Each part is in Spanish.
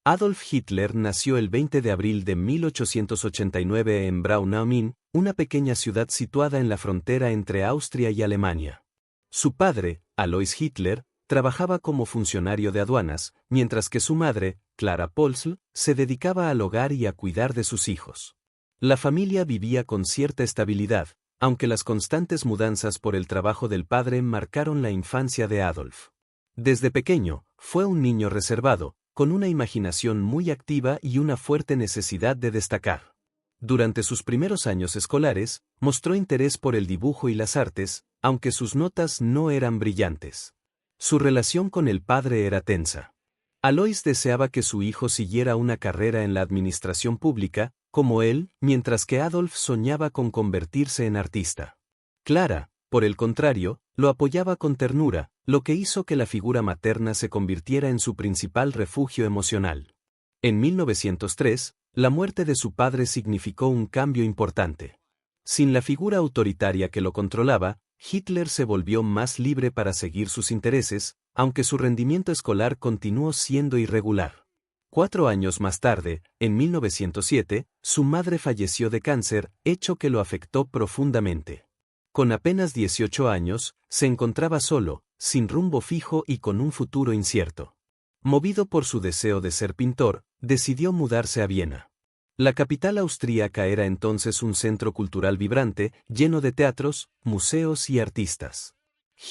Adolf Hitler nació el 20 de abril de 1889 en Braunau am Inn, una pequeña ciudad situada en la frontera entre Austria y Alemania. Su padre, Alois Hitler, trabajaba como funcionario de aduanas, mientras que su madre, Clara Pölzl, se dedicaba al hogar y a cuidar de sus hijos. La familia vivía con cierta estabilidad, aunque las constantes mudanzas por el trabajo del padre marcaron la infancia de Adolf. Desde pequeño, fue un niño reservado, con una imaginación muy activa y una fuerte necesidad de destacar. Durante sus primeros años escolares, mostró interés por el dibujo y las artes, aunque sus notas no eran brillantes. Su relación con el padre era tensa. Alois deseaba que su hijo siguiera una carrera en la administración pública, como él, mientras que Adolf soñaba con convertirse en artista. Clara, por el contrario, lo apoyaba con ternura, lo que hizo que la figura materna se convirtiera en su principal refugio emocional. En 1903, la muerte de su padre significó un cambio importante. Sin la figura autoritaria que lo controlaba, Hitler se volvió más libre para seguir sus intereses, aunque su rendimiento escolar continuó siendo irregular. 4 años más tarde, en 1907, su madre falleció de cáncer, hecho que lo afectó profundamente. Con apenas 18 años, se encontraba solo, sin rumbo fijo y con un futuro incierto. Movido por su deseo de ser pintor, decidió mudarse a Viena. La capital austríaca era entonces un centro cultural vibrante, lleno de teatros, museos y artistas.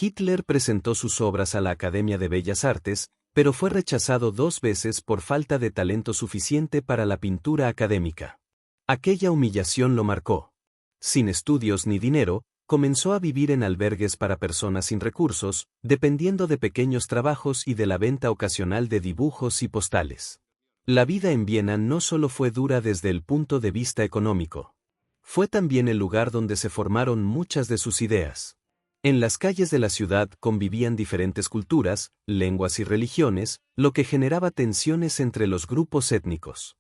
Hitler presentó sus obras a la Academia de Bellas Artes, pero fue rechazado 2 veces por falta de talento suficiente para la pintura académica. Aquella humillación lo marcó. Sin estudios ni dinero, comenzó a vivir en albergues para personas sin recursos, dependiendo de pequeños trabajos y de la venta ocasional de dibujos y postales. La vida en Viena no solo fue dura desde el punto de vista económico. Fue también el lugar donde se formaron muchas de sus ideas. En las calles de la ciudad convivían diferentes culturas, lenguas y religiones, lo que generaba tensiones entre los grupos étnicos.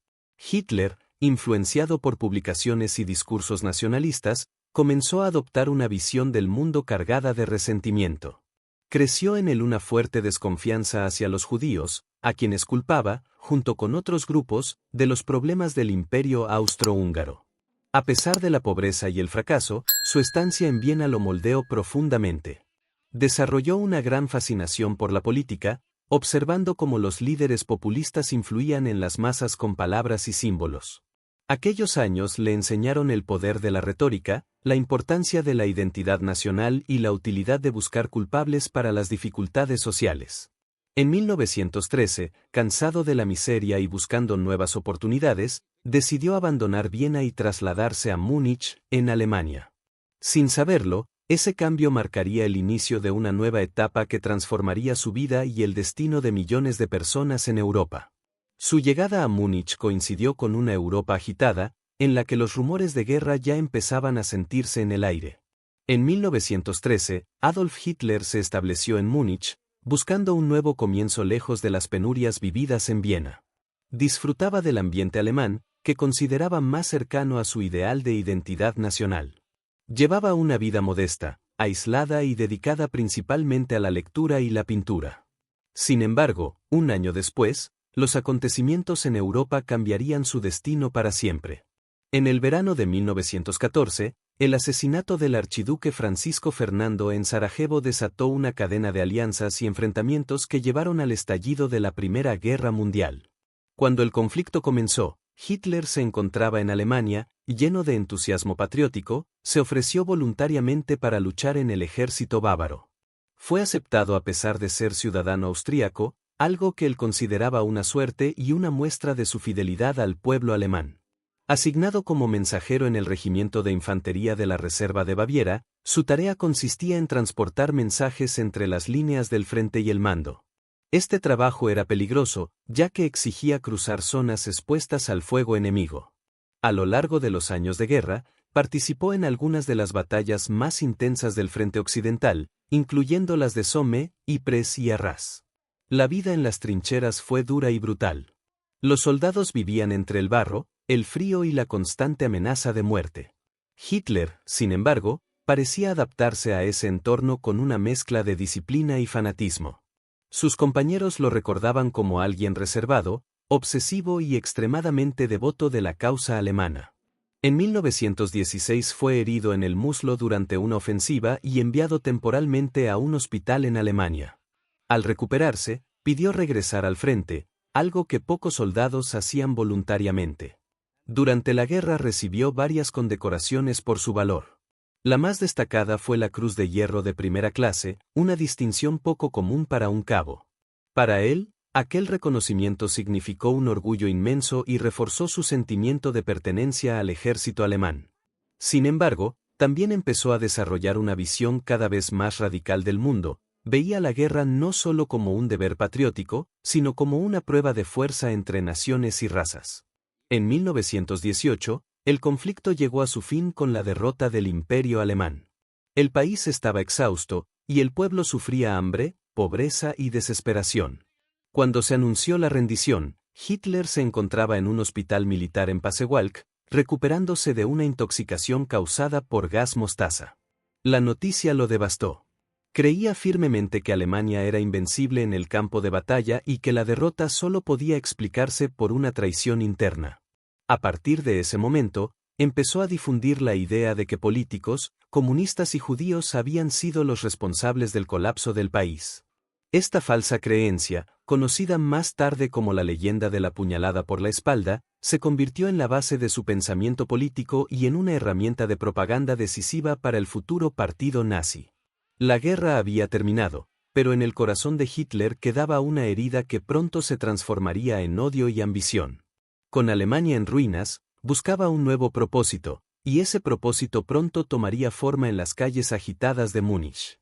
Hitler, influenciado por publicaciones y discursos nacionalistas, comenzó a adoptar una visión del mundo cargada de resentimiento. Creció en él una fuerte desconfianza hacia los judíos, a quienes culpaba, junto con otros grupos, de los problemas del Imperio austrohúngaro. A pesar de la pobreza y el fracaso, su estancia en Viena lo moldeó profundamente. Desarrolló una gran fascinación por la política, observando cómo los líderes populistas influían en las masas con palabras y símbolos. Aquellos años le enseñaron el poder de la retórica, la importancia de la identidad nacional y la utilidad de buscar culpables para las dificultades sociales. En 1913, cansado de la miseria y buscando nuevas oportunidades, decidió abandonar Viena y trasladarse a Múnich, en Alemania. Sin saberlo, ese cambio marcaría el inicio de una nueva etapa que transformaría su vida y el destino de millones de personas en Europa. Su llegada a Múnich coincidió con una Europa agitada, en la que los rumores de guerra ya empezaban a sentirse en el aire. En 1913, Adolf Hitler se estableció en Múnich, buscando un nuevo comienzo lejos de las penurias vividas en Viena. Disfrutaba del ambiente alemán, que consideraba más cercano a su ideal de identidad nacional. Llevaba una vida modesta, aislada y dedicada principalmente a la lectura y la pintura. Sin embargo, un año después, los acontecimientos en Europa cambiarían su destino para siempre. En el verano de 1914, el asesinato del archiduque Francisco Fernando en Sarajevo desató una cadena de alianzas y enfrentamientos que llevaron al estallido de la Primera Guerra Mundial. Cuando el conflicto comenzó, Hitler se encontraba en Alemania, y lleno de entusiasmo patriótico, se ofreció voluntariamente para luchar en el ejército bávaro. Fue aceptado a pesar de ser ciudadano austríaco, algo que él consideraba una suerte y una muestra de su fidelidad al pueblo alemán. Asignado como mensajero en el regimiento de infantería de la Reserva de Baviera, su tarea consistía en transportar mensajes entre las líneas del frente y el mando. Este trabajo era peligroso, ya que exigía cruzar zonas expuestas al fuego enemigo. A lo largo de los años de guerra, participó en algunas de las batallas más intensas del frente occidental, incluyendo las de Somme, Ypres y Arras. La vida en las trincheras fue dura y brutal. Los soldados vivían entre el barro, el frío y la constante amenaza de muerte. Hitler, sin embargo, parecía adaptarse a ese entorno con una mezcla de disciplina y fanatismo. Sus compañeros lo recordaban como alguien reservado, obsesivo y extremadamente devoto de la causa alemana. En 1916 fue herido en el muslo durante una ofensiva y enviado temporalmente a un hospital en Alemania. Al recuperarse, pidió regresar al frente, algo que pocos soldados hacían voluntariamente. Durante la guerra recibió varias condecoraciones por su valor. La más destacada fue la Cruz de Hierro de primera clase, una distinción poco común para un cabo. Para él, aquel reconocimiento significó un orgullo inmenso y reforzó su sentimiento de pertenencia al ejército alemán. Sin embargo, también empezó a desarrollar una visión cada vez más radical del mundo. Veía la guerra no solo como un deber patriótico, sino como una prueba de fuerza entre naciones y razas. En 1918, el conflicto llegó a su fin con la derrota del Imperio alemán. El país estaba exhausto, y el pueblo sufría hambre, pobreza y desesperación. Cuando se anunció la rendición, Hitler se encontraba en un hospital militar en Pasewalk, recuperándose de una intoxicación causada por gas mostaza. La noticia lo devastó. Creía firmemente que Alemania era invencible en el campo de batalla y que la derrota solo podía explicarse por una traición interna. A partir de ese momento, empezó a difundir la idea de que políticos, comunistas y judíos habían sido los responsables del colapso del país. Esta falsa creencia, conocida más tarde como la leyenda de la puñalada por la espalda, se convirtió en la base de su pensamiento político y en una herramienta de propaganda decisiva para el futuro partido nazi. La guerra había terminado, pero en el corazón de Hitler quedaba una herida que pronto se transformaría en odio y ambición. Con Alemania en ruinas, buscaba un nuevo propósito, y ese propósito pronto tomaría forma en las calles agitadas de Múnich.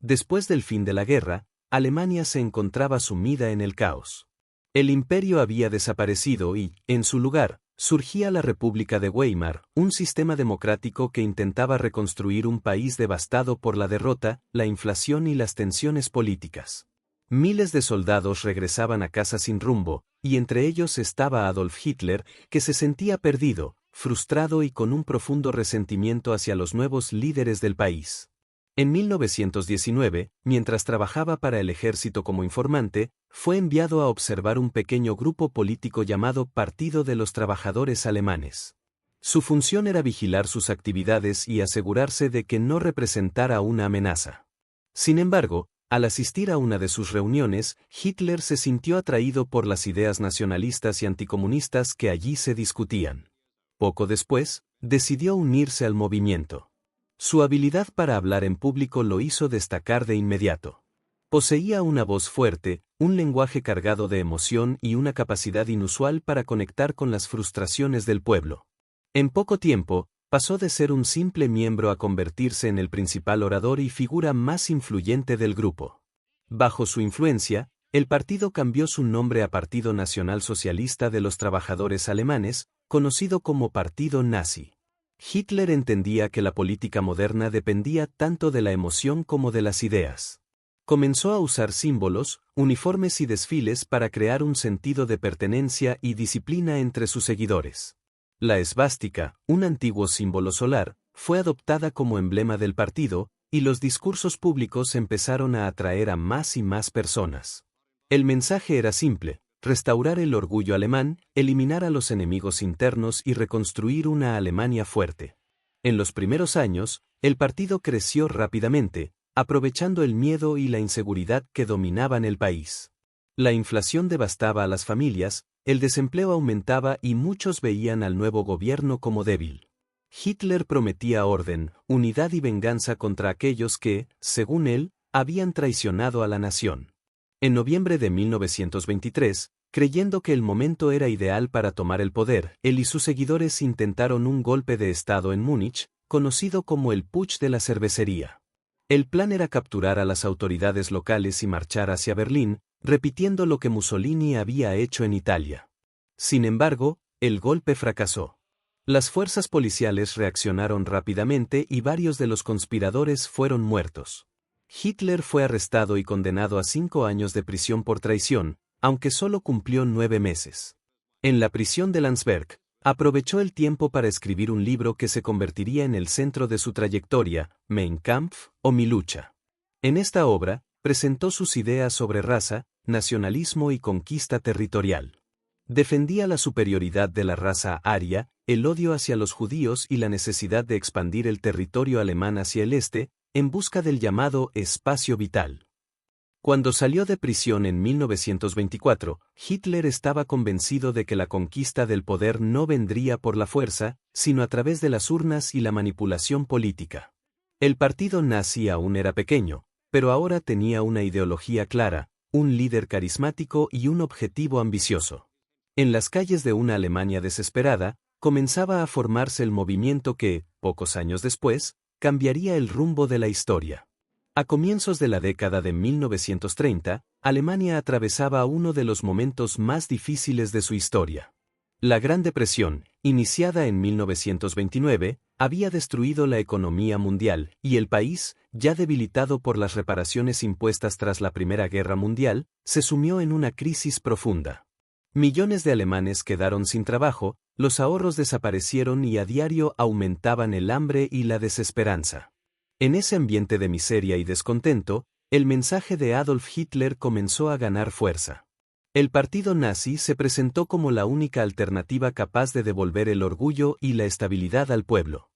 Después del fin de la guerra, Alemania se encontraba sumida en el caos. El imperio había desaparecido y, en su lugar, surgía la República de Weimar, un sistema democrático que intentaba reconstruir un país devastado por la derrota, la inflación y las tensiones políticas. Miles de soldados regresaban a casa sin rumbo, y entre ellos estaba Adolf Hitler, que se sentía perdido, frustrado y con un profundo resentimiento hacia los nuevos líderes del país. En 1919, mientras trabajaba para el ejército como informante, fue enviado a observar un pequeño grupo político llamado Partido de los Trabajadores Alemanes. Su función era vigilar sus actividades y asegurarse de que no representara una amenaza. Sin embargo, al asistir a una de sus reuniones, Hitler se sintió atraído por las ideas nacionalistas y anticomunistas que allí se discutían. Poco después, decidió unirse al movimiento. Su habilidad para hablar en público lo hizo destacar de inmediato. Poseía una voz fuerte, un lenguaje cargado de emoción y una capacidad inusual para conectar con las frustraciones del pueblo. En poco tiempo, pasó de ser un simple miembro a convertirse en el principal orador y figura más influyente del grupo. Bajo su influencia, el partido cambió su nombre a Partido Nacional Socialista de los Trabajadores Alemanes, conocido como Partido Nazi. Hitler entendía que la política moderna dependía tanto de la emoción como de las ideas. Comenzó a usar símbolos, uniformes y desfiles para crear un sentido de pertenencia y disciplina entre sus seguidores. La esvástica, un antiguo símbolo solar, fue adoptada como emblema del partido, y los discursos públicos empezaron a atraer a más y más personas. El mensaje era simple: restaurar el orgullo alemán, eliminar a los enemigos internos y reconstruir una Alemania fuerte. En los primeros años, el partido creció rápidamente, aprovechando el miedo y la inseguridad que dominaban el país. La inflación devastaba a las familias, el desempleo aumentaba y muchos veían al nuevo gobierno como débil. Hitler prometía orden, unidad y venganza contra aquellos que, según él, habían traicionado a la nación. En noviembre de 1923, creyendo que el momento era ideal para tomar el poder, él y sus seguidores intentaron un golpe de Estado en Múnich, conocido como el Putsch de la Cervecería. El plan era capturar a las autoridades locales y marchar hacia Berlín, repitiendo lo que Mussolini había hecho en Italia. Sin embargo, el golpe fracasó. Las fuerzas policiales reaccionaron rápidamente y varios de los conspiradores fueron muertos. Hitler fue arrestado y condenado a 5 años de prisión por traición, aunque solo cumplió 9 meses. En la prisión de Landsberg, aprovechó el tiempo para escribir un libro que se convertiría en el centro de su trayectoria, Mein Kampf, o Mi lucha. En esta obra, presentó sus ideas sobre raza, nacionalismo y conquista territorial. Defendía la superioridad de la raza aria, el odio hacia los judíos y la necesidad de expandir el territorio alemán hacia el este, en busca del llamado espacio vital. Cuando salió de prisión en 1924, Hitler estaba convencido de que la conquista del poder no vendría por la fuerza, sino a través de las urnas y la manipulación política. El partido nazi aún era pequeño, pero ahora tenía una ideología clara, un líder carismático y un objetivo ambicioso. En las calles de una Alemania desesperada, comenzaba a formarse el movimiento que, pocos años después, cambiaría el rumbo de la historia. A comienzos de la década de 1930, Alemania atravesaba uno de los momentos más difíciles de su historia. La Gran Depresión, iniciada en 1929, había destruido la economía mundial, y el país, ya debilitado por las reparaciones impuestas tras la Primera Guerra Mundial, se sumió en una crisis profunda. Millones de alemanes quedaron sin trabajo, los ahorros desaparecieron y a diario aumentaban el hambre y la desesperanza. En ese ambiente de miseria y descontento, el mensaje de Adolf Hitler comenzó a ganar fuerza. El partido nazi se presentó como la única alternativa capaz de devolver el orgullo y la estabilidad al pueblo.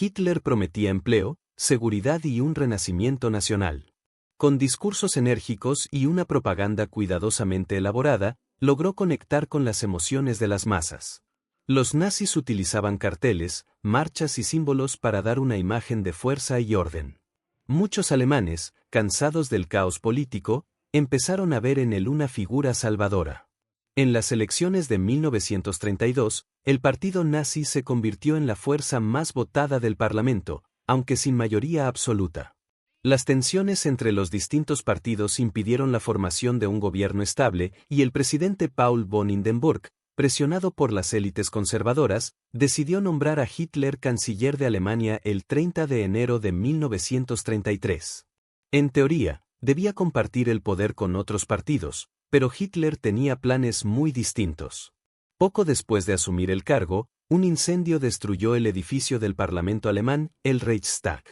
Hitler prometía empleo, seguridad y un renacimiento nacional. Con discursos enérgicos y una propaganda cuidadosamente elaborada, logró conectar con las emociones de las masas. Los nazis utilizaban carteles, marchas y símbolos para dar una imagen de fuerza y orden. Muchos alemanes, cansados del caos político, empezaron a ver en él una figura salvadora. En las elecciones de 1932, el partido nazi se convirtió en la fuerza más votada del Parlamento, aunque sin mayoría absoluta. Las tensiones entre los distintos partidos impidieron la formación de un gobierno estable y el presidente Paul von Hindenburg, presionado por las élites conservadoras, decidió nombrar a Hitler canciller de Alemania el 30 de enero de 1933. En teoría, debía compartir el poder con otros partidos, pero Hitler tenía planes muy distintos. Poco después de asumir el cargo, un incendio destruyó el edificio del Parlamento alemán, el Reichstag.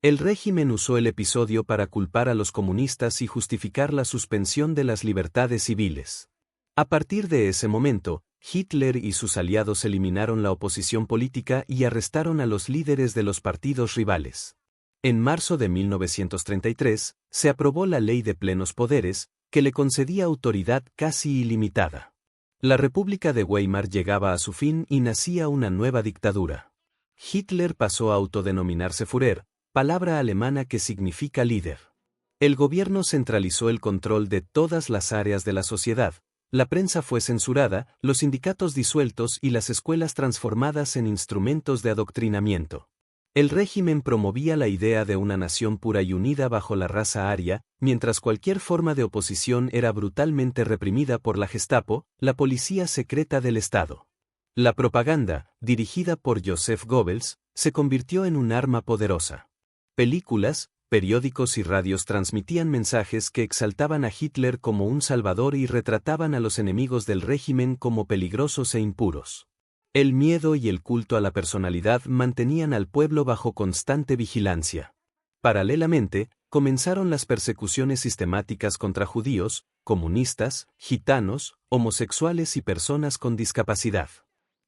El régimen usó el episodio para culpar a los comunistas y justificar la suspensión de las libertades civiles. A partir de ese momento, Hitler y sus aliados eliminaron la oposición política y arrestaron a los líderes de los partidos rivales. En marzo de 1933, se aprobó la Ley de Plenos Poderes, que le concedía autoridad casi ilimitada. La República de Weimar llegaba a su fin y nacía una nueva dictadura. Hitler pasó a autodenominarse Führer, palabra alemana que significa líder. El gobierno centralizó el control de todas las áreas de la sociedad, la prensa fue censurada, los sindicatos disueltos y las escuelas transformadas en instrumentos de adoctrinamiento. El régimen promovía la idea de una nación pura y unida bajo la raza aria, mientras cualquier forma de oposición era brutalmente reprimida por la Gestapo, la policía secreta del Estado. La propaganda, dirigida por Joseph Goebbels, se convirtió en un arma poderosa. Películas, periódicos y radios transmitían mensajes que exaltaban a Hitler como un salvador y retrataban a los enemigos del régimen como peligrosos e impuros. El miedo y el culto a la personalidad mantenían al pueblo bajo constante vigilancia. Paralelamente, comenzaron las persecuciones sistemáticas contra judíos, comunistas, gitanos, homosexuales y personas con discapacidad.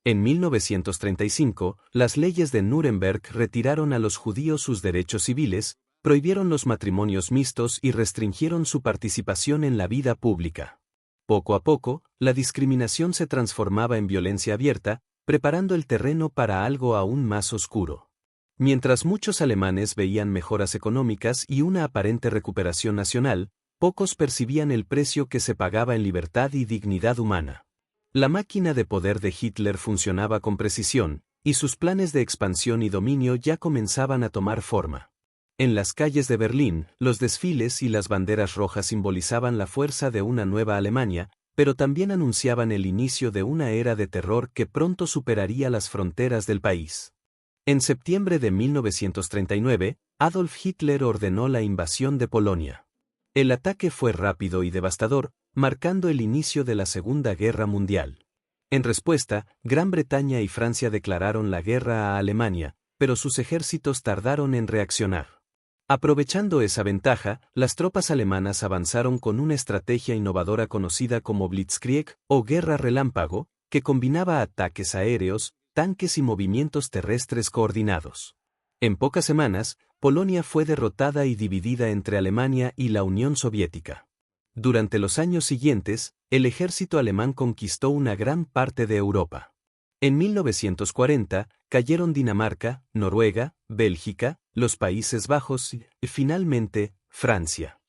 En 1935, las leyes de Nuremberg retiraron a los judíos sus derechos civiles, prohibieron los matrimonios mixtos y restringieron su participación en la vida pública. Poco a poco, la discriminación se transformaba en violencia abierta, preparando el terreno para algo aún más oscuro. Mientras muchos alemanes veían mejoras económicas y una aparente recuperación nacional, pocos percibían el precio que se pagaba en libertad y dignidad humana. La máquina de poder de Hitler funcionaba con precisión, y sus planes de expansión y dominio ya comenzaban a tomar forma. En las calles de Berlín, los desfiles y las banderas rojas simbolizaban la fuerza de una nueva Alemania, pero también anunciaban el inicio de una era de terror que pronto superaría las fronteras del país. En septiembre de 1939, Adolf Hitler ordenó la invasión de Polonia. El ataque fue rápido y devastador, marcando el inicio de la Segunda Guerra Mundial. En respuesta, Gran Bretaña y Francia declararon la guerra a Alemania, pero sus ejércitos tardaron en reaccionar. Aprovechando esa ventaja, las tropas alemanas avanzaron con una estrategia innovadora conocida como Blitzkrieg o guerra relámpago, que combinaba ataques aéreos, tanques y movimientos terrestres coordinados. En pocas semanas, Polonia fue derrotada y dividida entre Alemania y la Unión Soviética. Durante los años siguientes, el ejército alemán conquistó una gran parte de Europa. En 1940, cayeron Dinamarca, Noruega, Bélgica, los Países Bajos y, finalmente, Francia.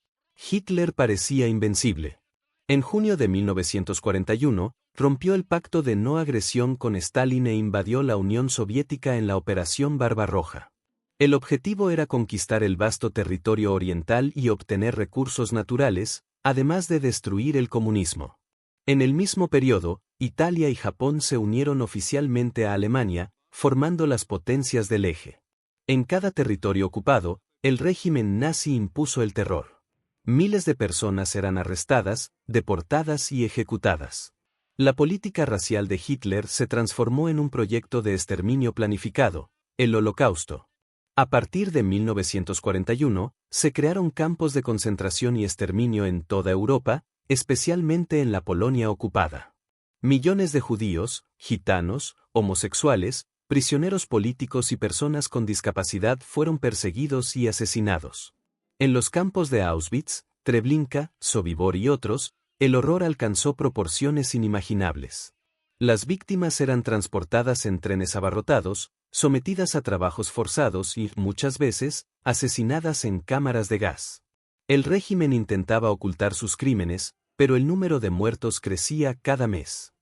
Hitler parecía invencible. En junio de 1941, rompió el pacto de no agresión con Stalin e invadió la Unión Soviética en la Operación Barbarroja. El objetivo era conquistar el vasto territorio oriental y obtener recursos naturales, además de destruir el comunismo. En el mismo periodo, Italia y Japón se unieron oficialmente a Alemania, formando las potencias del eje. En cada territorio ocupado, el régimen nazi impuso el terror. Miles de personas eran arrestadas, deportadas y ejecutadas. La política racial de Hitler se transformó en un proyecto de exterminio planificado, el Holocausto. A partir de 1941, se crearon campos de concentración y exterminio en toda Europa, especialmente en la Polonia ocupada. Millones de judíos, gitanos, homosexuales, prisioneros políticos y personas con discapacidad fueron perseguidos y asesinados. En los campos de Auschwitz, Treblinka, Sobibor y otros, el horror alcanzó proporciones inimaginables. Las víctimas eran transportadas en trenes abarrotados, sometidas a trabajos forzados y, muchas veces, asesinadas en cámaras de gas. El régimen intentaba ocultar sus crímenes, pero el número de muertos crecía cada mes.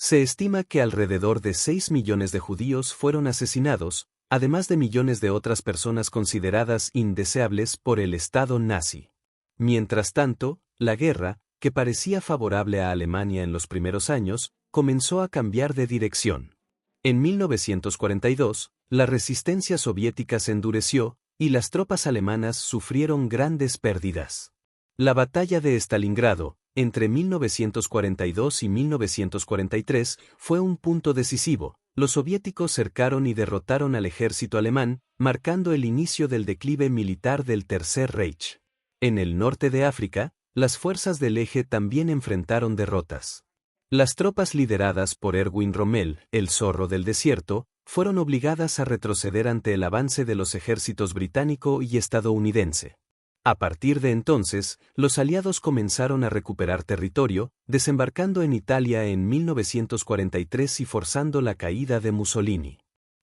Se estima que alrededor de 6 millones de judíos fueron asesinados, además de millones de otras personas consideradas indeseables por el Estado nazi. Mientras tanto, la guerra, que parecía favorable a Alemania en los primeros años, comenzó a cambiar de dirección. En 1942, la resistencia soviética se endureció, y las tropas alemanas sufrieron grandes pérdidas. La batalla de Stalingrado, entre 1942 y 1943, fue un punto decisivo. Los soviéticos cercaron y derrotaron al ejército alemán, marcando el inicio del declive militar del Tercer Reich. En el norte de África, las fuerzas del eje también enfrentaron derrotas. Las tropas lideradas por Erwin Rommel, el zorro del desierto, fueron obligadas a retroceder ante el avance de los ejércitos británico y estadounidense. A partir de entonces, los aliados comenzaron a recuperar territorio, desembarcando en Italia en 1943 y forzando la caída de Mussolini.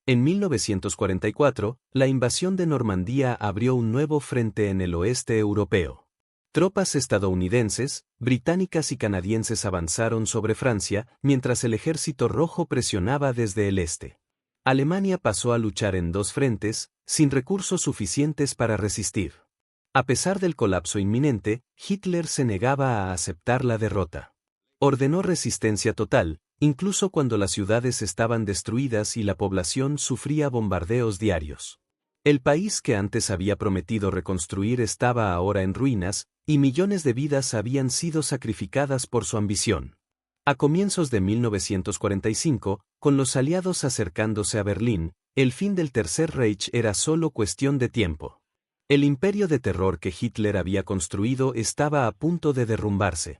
En 1944, la invasión de Normandía abrió un nuevo frente en el oeste europeo. Tropas estadounidenses, británicas y canadienses avanzaron sobre Francia, mientras el Ejército Rojo presionaba desde el este. Alemania pasó a luchar en dos frentes, sin recursos suficientes para resistir. A pesar del colapso inminente, Hitler se negaba a aceptar la derrota. Ordenó resistencia total, incluso cuando las ciudades estaban destruidas y la población sufría bombardeos diarios. El país que antes había prometido reconstruir estaba ahora en ruinas, y millones de vidas habían sido sacrificadas por su ambición. A comienzos de 1945, con los aliados acercándose a Berlín, el fin del Tercer Reich era solo cuestión de tiempo. El imperio de terror que Hitler había construido estaba a punto de derrumbarse.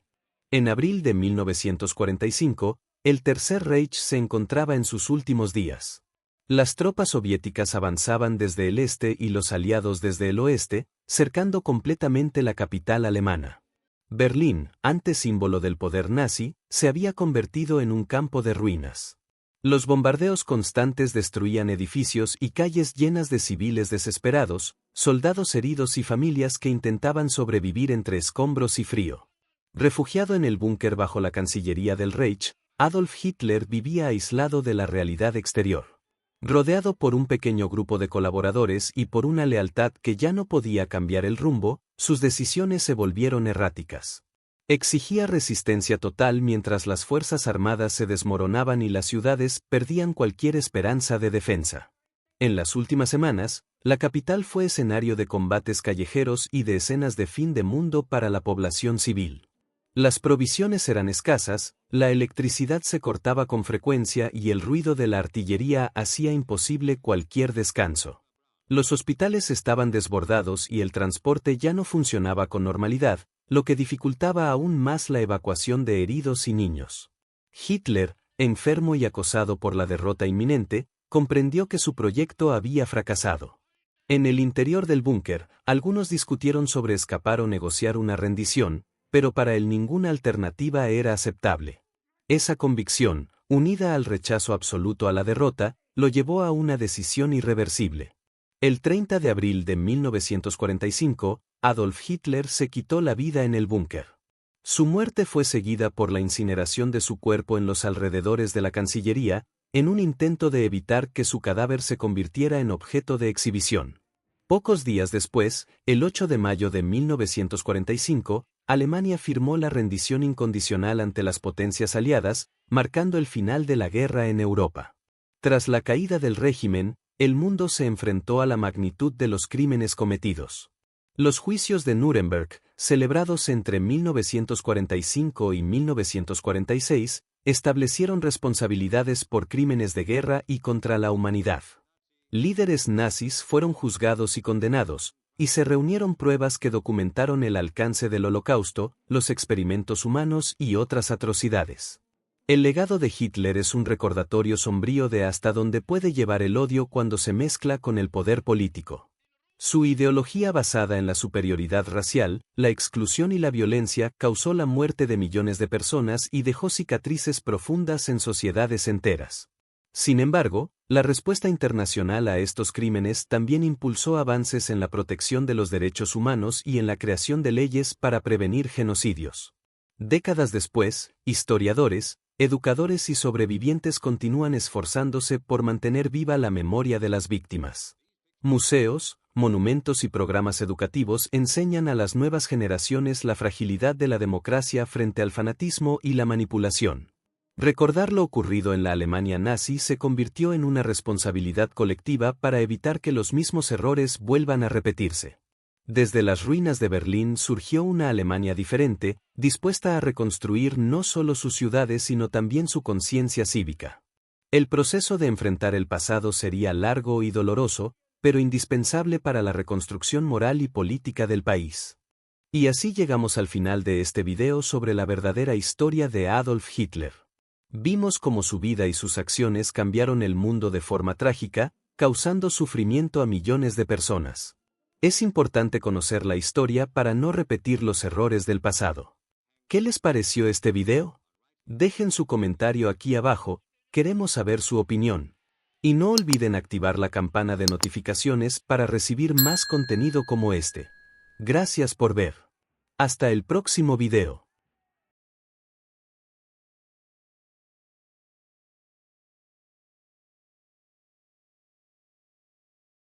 En abril de 1945, el Tercer Reich se encontraba en sus últimos días. Las tropas soviéticas avanzaban desde el este y los aliados desde el oeste, cercando completamente la capital alemana. Berlín, antes símbolo del poder nazi, se había convertido en un campo de ruinas. Los bombardeos constantes destruían edificios y calles llenas de civiles desesperados, soldados heridos y familias que intentaban sobrevivir entre escombros y frío. Refugiado en el búnker bajo la Cancillería del Reich, Adolf Hitler vivía aislado de la realidad exterior. Rodeado por un pequeño grupo de colaboradores y por una lealtad que ya no podía cambiar el rumbo, sus decisiones se volvieron erráticas. Exigía resistencia total mientras las fuerzas armadas se desmoronaban y las ciudades perdían cualquier esperanza de defensa. En las últimas semanas, la capital fue escenario de combates callejeros y de escenas de fin de mundo para la población civil. Las provisiones eran escasas, la electricidad se cortaba con frecuencia y el ruido de la artillería hacía imposible cualquier descanso. Los hospitales estaban desbordados y el transporte ya no funcionaba con normalidad, lo que dificultaba aún más la evacuación de heridos y niños. Hitler, enfermo y acosado por la derrota inminente, comprendió que su proyecto había fracasado. En el interior del búnker, algunos discutieron sobre escapar o negociar una rendición, pero para él ninguna alternativa era aceptable. Esa convicción, unida al rechazo absoluto a la derrota, lo llevó a una decisión irreversible. El 30 de abril de 1945, Adolf Hitler se quitó la vida en el búnker. Su muerte fue seguida por la incineración de su cuerpo en los alrededores de la Cancillería, en un intento de evitar que su cadáver se convirtiera en objeto de exhibición. Pocos días después, el 8 de mayo de 1945, Alemania firmó la rendición incondicional ante las potencias aliadas, marcando el final de la guerra en Europa. Tras la caída del régimen, el mundo se enfrentó a la magnitud de los crímenes cometidos. Los juicios de Nuremberg, celebrados entre 1945 y 1946, establecieron responsabilidades por crímenes de guerra y contra la humanidad. Líderes nazis fueron juzgados y condenados, y se reunieron pruebas que documentaron el alcance del Holocausto, los experimentos humanos y otras atrocidades. El legado de Hitler es un recordatorio sombrío de hasta dónde puede llevar el odio cuando se mezcla con el poder político. Su ideología basada en la superioridad racial, la exclusión y la violencia causó la muerte de millones de personas y dejó cicatrices profundas en sociedades enteras. Sin embargo, la respuesta internacional a estos crímenes también impulsó avances en la protección de los derechos humanos y en la creación de leyes para prevenir genocidios. Décadas después, historiadores, educadores y sobrevivientes continúan esforzándose por mantener viva la memoria de las víctimas. Museos, monumentos y programas educativos enseñan a las nuevas generaciones la fragilidad de la democracia frente al fanatismo y la manipulación. Recordar lo ocurrido en la Alemania nazi se convirtió en una responsabilidad colectiva para evitar que los mismos errores vuelvan a repetirse. Desde las ruinas de Berlín surgió una Alemania diferente, dispuesta a reconstruir no solo sus ciudades sino también su conciencia cívica. El proceso de enfrentar el pasado sería largo y doloroso, pero indispensable para la reconstrucción moral y política del país. Y así llegamos al final de este video sobre la verdadera historia de Adolf Hitler. Vimos cómo su vida y sus acciones cambiaron el mundo de forma trágica, causando sufrimiento a millones de personas. Es importante conocer la historia para no repetir los errores del pasado. ¿Qué les pareció este video? Dejen su comentario aquí abajo, queremos saber su opinión. Y no olviden activar la campana de notificaciones para recibir más contenido como este. Gracias por ver. Hasta el próximo video.